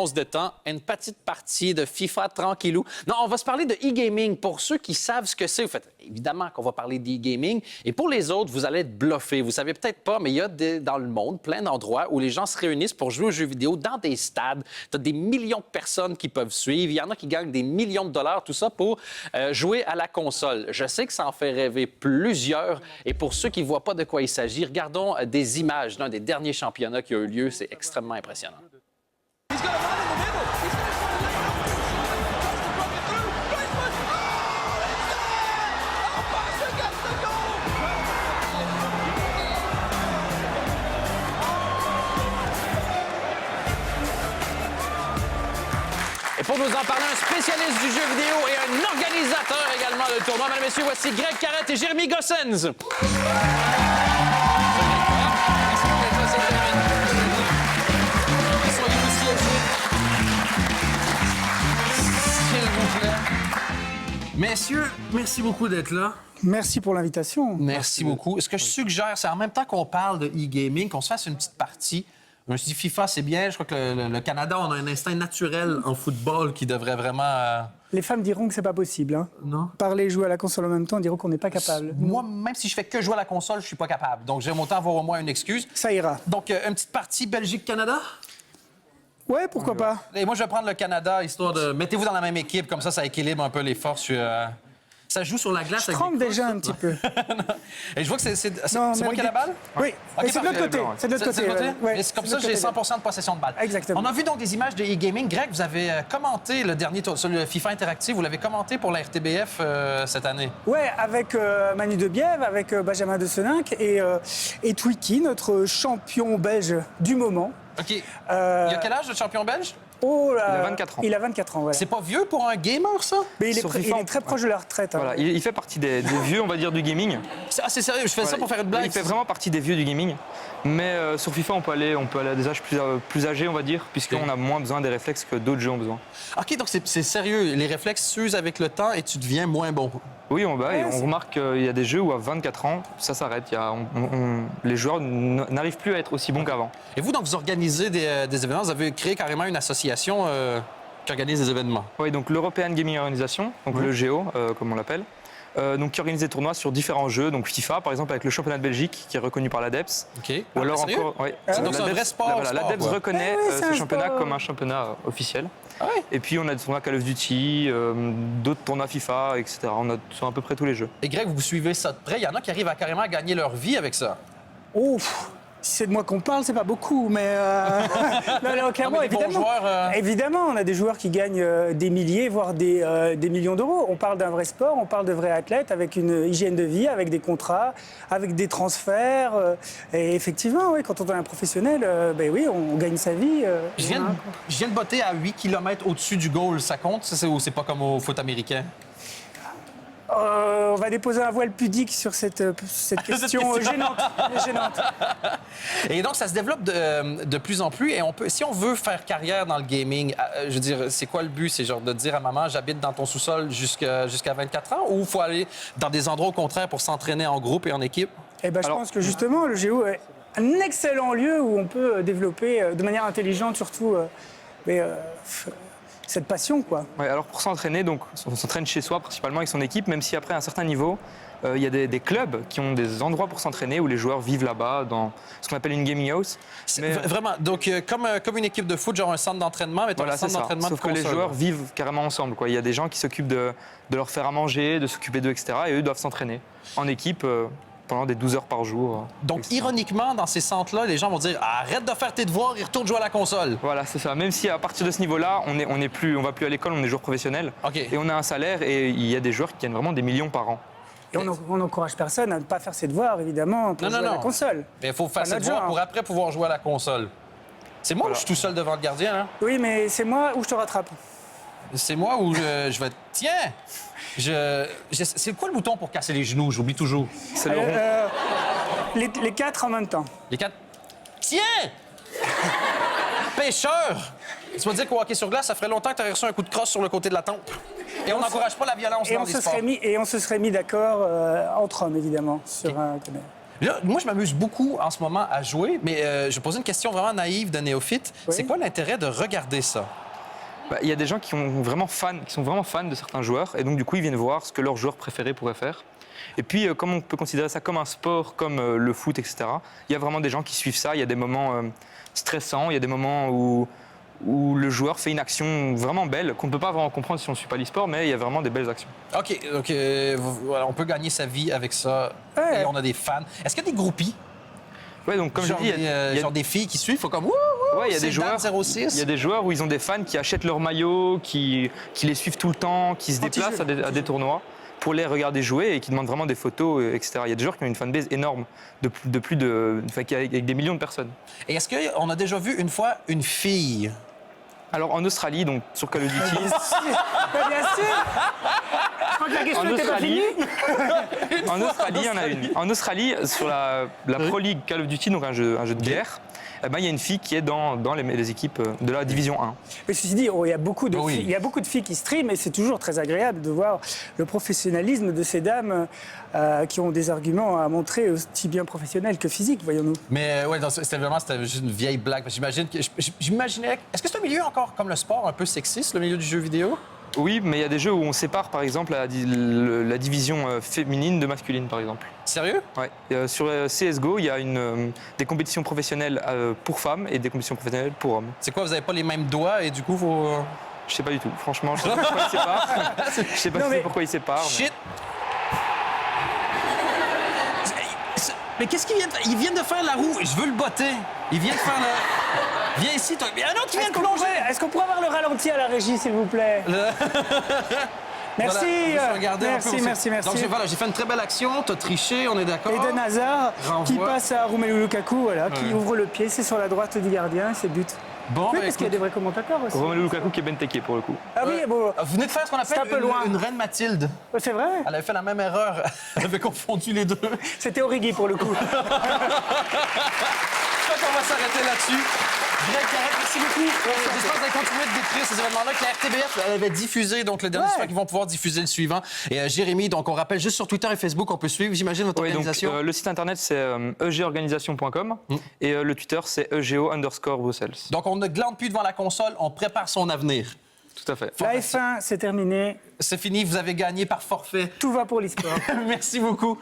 on se détend. Une petite partie de FIFA tranquillou. Non, on va se parler de e-gaming. Pour ceux qui savent ce que c'est, vous faites évidemment qu'on va parler d'e-gaming. Et pour les autres, vous allez être bluffés. Vous savez peut-être pas, mais il y a dans le monde plein d'endroits où les gens se réunissent pour jouer aux jeux vidéo dans des stades. Tu as des millions de personnes qui peuvent suivre. Il y en a qui gagnent des millions de dollars, tout ça pour jouer à la console. Je sais que ça en fait rêver plusieurs. Et pour ceux qui ne voient pas de quoi il s'agit, regardons des images d'un des derniers championnats qui a eu lieu. C'est extrêmement impressionnant. Et pour nous en parler, un spécialiste du jeu vidéo et un organisateur également de tournoi. Mesdames et messieurs, voici Greg Carrette et Jérémy Gossens. Messieurs, merci beaucoup d'être là. Merci pour l'invitation. Merci beaucoup. Ce que je suggère, c'est en même temps qu'on parle de e-gaming, qu'on se fasse une petite partie. Je me suis dit, FIFA, c'est bien. Je crois que le Canada, on a un instinct naturel en football qui devrait vraiment... Les femmes diront que c'est pas possible. Hein. Non. Parler et jouer à la console en même temps, diront qu'on n'est pas capable. Moi, même si je fais que jouer à la console, je suis pas capable. Donc, j'aime autant avoir au moins une excuse. Ça ira. Donc, une petite partie Belgique-Canada? Ouais, pourquoi pas. Et moi, je vais prendre le Canada, histoire de... Mettez-vous dans la même équipe, comme ça équilibre un peu les forces. Ça joue sur la glace. Je tremble déjà un petit peu. Et je vois que c'est moi qui ai la balle? Oui, okay, c'est de l'autre côté. C'est de l'autre côté. Ouais. Et c'est comme ça que j'ai 100 de possession de balle. Exactement. On a vu donc des images de e-gaming. Greg, vous avez commenté le dernier tour sur le FIFA Interactive. Vous l'avez commenté pour la RTBF cette année. Ouais, avec Manu Debiève, avec Benjamin de Seninck et Twiki, notre champion belge du moment. OK. Il a quel âge, le champion belge? Oh là, il a 24 ans. Il a 24 ans, voilà. C'est pas vieux pour un gamer, ça? Mais il est très proche de la retraite. Hein. Voilà, il fait partie des vieux, on va dire, du gaming. Ah, c'est sérieux, je fais ça pour faire une blague. Il fait vraiment partie des vieux du gaming. Mais sur FIFA, on peut aller à des âges plus âgés, on va dire, puisqu'on a moins besoin des réflexes que d'autres jeux ont besoin. OK, donc c'est sérieux. Les réflexes s'usent avec le temps et tu deviens moins bon. Oui, on remarque qu'il y a des jeux où à 24 ans, ça s'arrête. Les joueurs n'arrivent plus à être aussi bons qu'avant. Et vous, donc, vous organisez des événements. Vous avez créé carrément une association qui organise des événements. Oui, donc l'European Gaming Organisation, donc le GO, comme on l'appelle. Donc, qui organise des tournois sur différents jeux, donc FIFA par exemple avec le championnat de Belgique qui est reconnu par l'ADEPS. OK. Ou alors sérieux? encore, ouais. Donc c'est un vrai sport. L'ADEPS reconnaît ce championnat sport. comme un championnat officiel. Ah ouais? Et puis on a des tournois Call of Duty, d'autres tournois FIFA, etc. On a sur à peu près tous les jeux. Et Greg, vous suivez ça de près. Il y en a qui arrivent carrément à gagner leur vie avec ça. Ouf. Si c'est de moi qu'on parle, c'est pas beaucoup, mais non, clairement, mais des bons évidemment. joueurs, Évidemment, on a des joueurs qui gagnent des milliers, voire des millions d'euros. On parle d'un vrai sport, on parle de vrais athlètes avec une hygiène de vie, avec des contrats, avec des transferts. Et effectivement, oui, quand on est un professionnel, ben oui, on gagne sa vie. Je viens de botter à 8 km au-dessus du goal. Ça compte? Ou c'est pas comme au foot américain? On va déposer un voile pudique sur cette question gênante. Et donc, ça se développe de plus en plus. Et si on veut faire carrière dans le gaming, je veux dire, c'est quoi le but? C'est genre de dire à maman, j'habite dans ton sous-sol jusqu'à 24 ans? Ou il faut aller dans des endroits au contraire pour s'entraîner en groupe et en équipe? Eh ben, je pense que justement, le GO est un excellent lieu où on peut développer de manière intelligente, surtout, cette passion, quoi. Ouais, alors pour s'entraîner, donc on s'entraîne chez soi principalement avec son équipe, même si après à un certain niveau, il y a des clubs qui ont des endroits pour s'entraîner où les joueurs vivent là-bas dans ce qu'on appelle une gaming house. Vraiment, donc comme une équipe de foot, genre un centre d'entraînement, mais voilà, un centre d'entraînement de sauf que les console. joueurs vivent carrément ensemble, quoi. Il y a des gens qui s'occupent de leur faire à manger, de s'occuper d'eux, etc. Et eux doivent s'entraîner en équipe pendant des 12 heures par jour. Donc, etc. ironiquement, dans ces centres-là, les gens vont dire « Arrête de faire tes devoirs et retourne jouer à la console ». Voilà, c'est ça. Même si à partir de ce niveau-là, on va plus à l'école, on est joueur professionnel. OK. Et on a un salaire et il y a des joueurs qui gagnent vraiment des millions par an. Et on n'encourage personne à ne pas faire ses devoirs, évidemment, pour jouer à la console. Mais il faut faire ses notre devoirs genre. pour après pouvoir jouer à la console. C'est moi ou je suis tout seul devant le gardien, là? Oui, mais c'est moi ou je te rattrape. C'est moi ou je vais... Tiens! C'est quoi le bouton pour casser les genoux? J'oublie toujours. C'est le rond. Les quatre en même temps. Les quatre... Tiens! Pêcheur! Tu vas dire qu'au hockey sur glace, ça ferait longtemps que tu aurais reçu un coup de crosse sur le côté de la tempe. Et on n'encourage pas la violence dans les sports. Et on se serait mis d'accord entre hommes, évidemment, sur un... Là, moi, je m'amuse beaucoup en ce moment à jouer, mais je vais poser une question vraiment naïve de néophyte. Oui. C'est quoi l'intérêt de regarder ça? Il y a des gens qui sont vraiment fans de certains joueurs, et donc du coup, ils viennent voir ce que leur joueur préféré pourrait faire. Et puis, comme on peut considérer ça comme un sport, comme le foot, etc., il y a vraiment des gens qui suivent ça. Il y a des moments stressants, il y a des moments où le joueur fait une action vraiment belle, qu'on ne peut pas vraiment comprendre si on ne suit pas l'e-sport, mais il y a vraiment des belles actions. OK, voilà, on peut gagner sa vie avec ça. Ouais. Et on a des fans. Est-ce qu'il y a des groupies? Ouais, donc comme Genre, je dis, genre des filles qui suivent, faut comme... Wouh, ouais, il y a c'est des joueurs. Dan 06. Il y a des joueurs où ils ont des fans qui achètent leurs maillots, qui les suivent tout le temps, qui se déplacent à des tournois pour les regarder jouer et qui demandent vraiment des photos, etc. Il y a des joueurs qui ont une fanbase énorme, avec des millions de personnes. Et est-ce qu'on a déjà vu une fois une fille? Alors en Australie, donc sur Call of Duty, Bien sûr. Je crois que la question En n'était pas Australie, finie. en Australie, il y en a une. En Australie, sur la Pro League Call of Duty, donc un jeu de guerre, eh ben, il y a une fille qui est dans les équipes de la Division 1. Mais ceci dit, il y a beaucoup de Oui. filles, il y a beaucoup de filles qui streament et c'est toujours très agréable de voir le professionnalisme de ces dames qui ont des arguments à montrer aussi bien professionnels que physiques, voyons-nous. Mais ouais, c'était juste une vieille blague. J'imaginais... Est-ce que c'est un milieu encore comme le sport, un peu sexiste, le milieu du jeu vidéo? Oui, mais il y a des jeux où on sépare, par exemple, la division féminine de masculine, par exemple. Sérieux? Ouais. Sur CSGO, il y a des compétitions professionnelles pour femmes et des compétitions professionnelles pour hommes. C'est quoi, vous avez pas les mêmes doigts et du coup, faut... Je sais pas du tout. Franchement, je sais pas pourquoi ils séparent. Je sais pas Non, si mais- c'est pourquoi ils séparent. mais- Shit! Mais qu'est-ce qu'ils viennent de faire? Ils viennent de faire la roue. Je veux le botter. Ils viennent de faire la... Viens ici, toi. Il y a un autre qui vient de plonger. Est-ce qu'on pourrait avoir le ralenti à la régie, s'il vous plaît? Merci, Voilà, on peut se regarder un peu aussi. merci. Donc j'ai fait une très belle action. T'as triché, on est d'accord? Eden Hazard qui Renvoi. passe à Romelu Lukaku, voilà, qui ouvre le pied, c'est sur la droite du gardien, c'est but. Bon, Oui, ben, parce qu'il y a des vrais commentateurs aussi. Romelu Lukaku qui est benteke pour le coup. Ah oui, bon, Vous venez de faire ce qu'on C'est appelle un peu loin. une reine Mathilde. c'est vrai. Elle avait fait la même erreur. Elle avait confondu les deux. C'était Origi pour le coup. Je crois qu'on va s'arrêter là-dessus. Greg Carrette, merci beaucoup. J'espère que vous allez continuer de décrire ces événements-là que la RTBF elle avait diffusé, donc le dernier Ouais. soir qu'ils vont pouvoir diffuser le suivant. Et Jérémy, donc on rappelle juste sur Twitter et Facebook, on peut suivre, j'imagine, votre Oui, donc, organisation. le site internet c'est egorganisation.com et le Twitter c'est ego_Brussels. Donc on ne glande plus devant la console, on prépare son avenir. Tout à fait. La F1, c'est terminé. C'est fini, vous avez gagné par forfait. Tout va pour l'e-sport. Merci beaucoup.